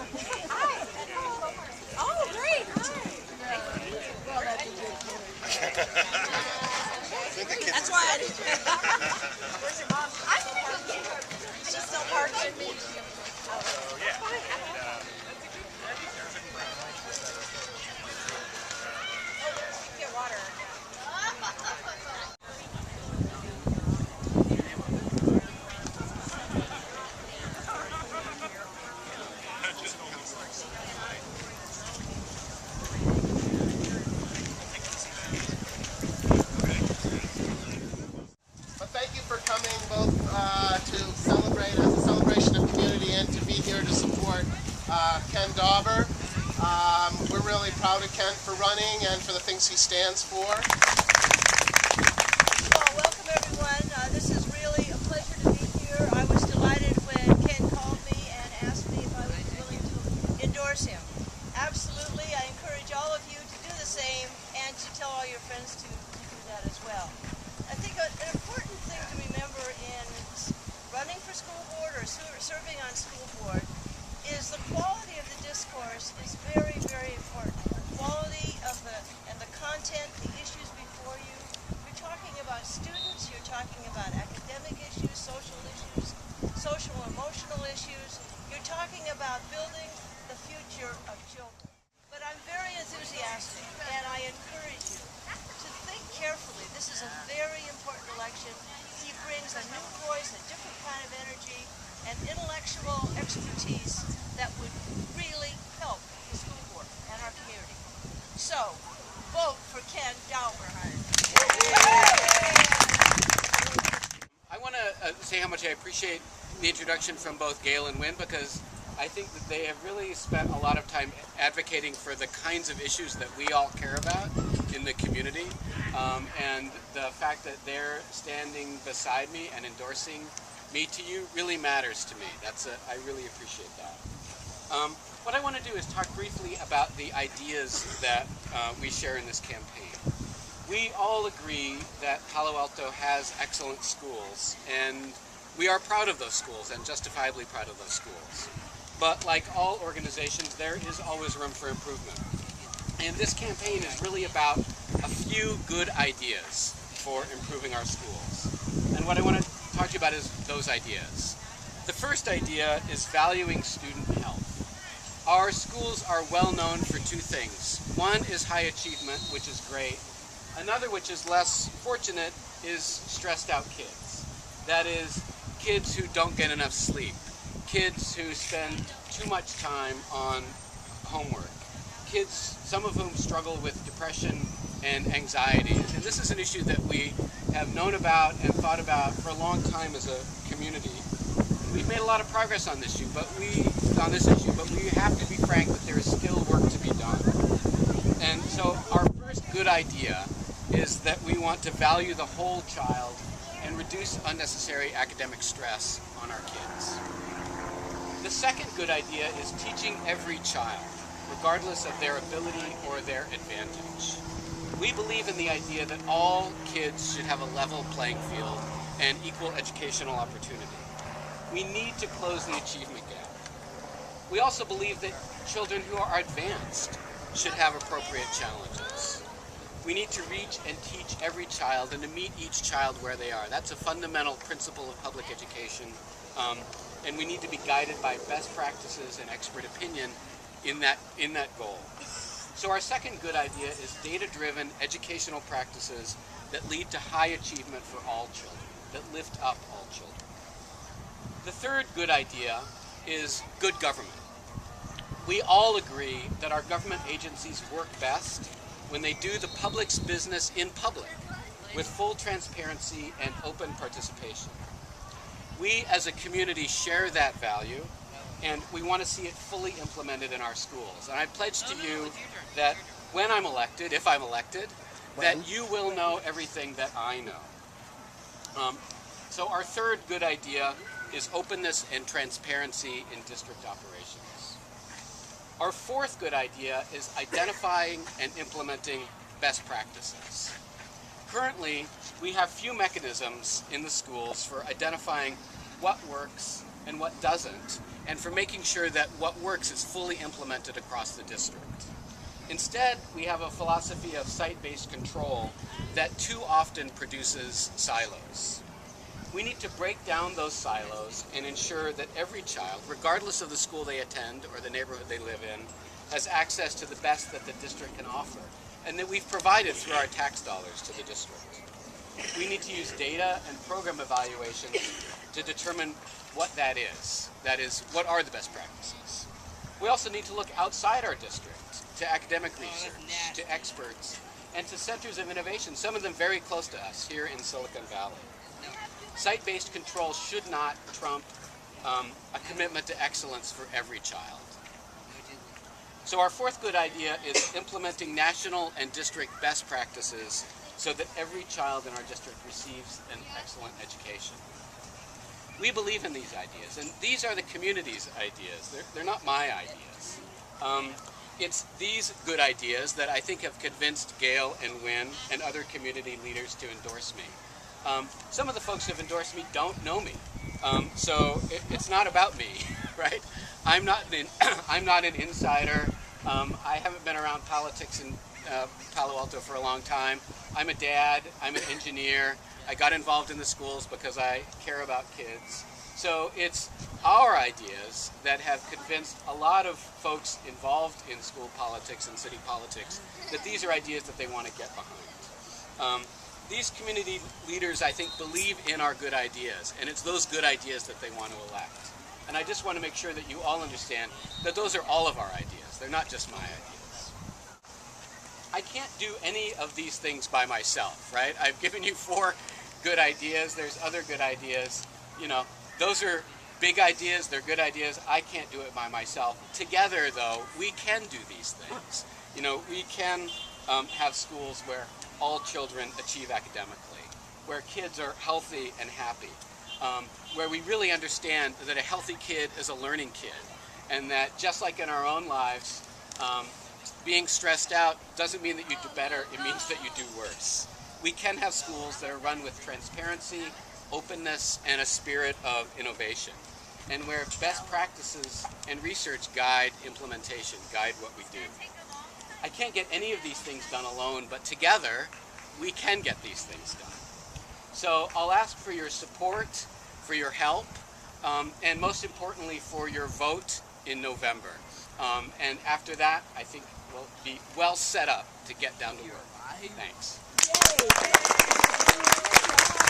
Hi. Oh, great. Hi. Well, that's That's why I did. Where's your mom? I'm going to go get her. She's still parking. Oh, yeah. Get water. Thank you for coming both to celebrate as a celebration of community and to be here to support Ken Dauber. We're really proud of Ken for running and for the things he stands for. Well, welcome everyone. This is really a pleasure to be here. I was delighted when Ken called me and asked me if I was willing to endorse him. Absolutely. I encourage all of you to do the same and to tell all your friends to do that as well. I think an important thing to remember in running for school board or serving on school board is the quality of the discourse is very, very important. The quality of the content, the issues before you. You're talking about students, you're talking about academic issues, social and emotional issues. You're talking about building the future of children. But I'm very enthusiastic and I encourage you to think carefully. This is a very important election. He brings a new voice, a different kind of energy, and intellectual expertise that would really help the school board and our community. So, vote for Ken Dauber. I want to say how much I appreciate the introduction from both Gail and Wynn, because I think that they have really spent a lot of time advocating for the kinds of issues that we all care about in the community, and the fact that they're standing beside me and endorsing me to you really matters to me. I really appreciate that. What I want to do is talk briefly about the ideas that we share in this campaign. We all agree that Palo Alto has excellent schools, and we are proud of those schools and justifiably proud of those schools. But like all organizations, there is always room for improvement. And this campaign is really about a few good ideas for improving our schools. And what I want to talk to you about is those ideas. The first idea is valuing student health. Our schools are well known for two things. One is high achievement, which is great. Another, which is less fortunate, is stressed out kids. That is, kids who don't get enough sleep, kids who spend too much time on homework, kids, some of whom struggle with depression and anxiety. And this is an issue that we have known about and thought about for a long time as a community. We've made a lot of progress on this issue, but we have to be frank that there is still work to be done. And so our first good idea is that we want to value the whole child and reduce unnecessary academic stress on our kids. The second good idea is teaching every child, regardless of their ability or their advantage. We believe in the idea that all kids should have a level playing field and equal educational opportunity. We need to close the achievement gap. We also believe that children who are advanced should have appropriate challenges. We need to reach and teach every child and to meet each child where they are. That's a fundamental principle of public education, and we need to be guided by best practices and expert opinion in that goal. So our second good idea is data-driven educational practices that lead to high achievement for all children, that lift up all children. The third good idea is good government. We all agree that our government agencies work best when they do the public's business in public, with full transparency and open participation. We as a community share that value, and we want to see it fully implemented in our schools. And I pledge to you that when I'm elected, if I'm elected, that you will know everything that I know. So our third good idea is openness and transparency in district operations. Our fourth good idea is identifying and implementing best practices. Currently, we have few mechanisms in the schools for identifying what works and what doesn't, and for making sure that what works is fully implemented across the district. Instead, we have a philosophy of site-based control that too often produces silos. We need to break down those silos and ensure that every child, regardless of the school they attend or the neighborhood they live in, has access to the best that the district can offer, and that we've provided through our tax dollars to the district. We need to use data and program evaluations to determine what that is. That is, what are the best practices? We also need to look outside our district, to academic research, to experts, and to centers of innovation, some of them very close to us here in Silicon Valley. Site-based control should not trump a commitment to excellence for every child. So our fourth good idea is implementing national and district best practices so that every child in our district receives an excellent education. We believe in these ideas, and these are the community's ideas. They're not my ideas. It's these good ideas that I think have convinced Gail and Wynn and other community leaders to endorse me. Some of the folks who have endorsed me don't know me, so it's not about me, right? I'm not an insider. I haven't been around politics in Palo Alto for a long time. I'm a dad. I'm an engineer. I got involved in the schools because I care about kids. So it's our ideas that have convinced a lot of folks involved in school politics and city politics that these are ideas that they want to get behind. These community leaders, I think, believe in our good ideas, and it's those good ideas that they want to elect. And I just want to make sure that you all understand that those are all of our ideas. They're not just my ideas. I can't do any of these things by myself, right? I've given you 4 good ideas. There's other good ideas. You know, those are big ideas. They're good ideas. I can't do it by myself. Together, though, we can do these things. You know, we can have schools where all children achieve academically, where kids are healthy and happy, where we really understand that a healthy kid is a learning kid, and that just like in our own lives, being stressed out doesn't mean that you do better, it means that you do worse. We can have schools that are run with transparency, openness, and a spirit of innovation, and where best practices and research guide implementation, guide what we do. I can't get any of these things done alone, but together we can get these things done. So I'll ask for your support, for your help, and most importantly for your vote in November. And after that, I think we'll be well set up to get down to work. Thanks. Yay.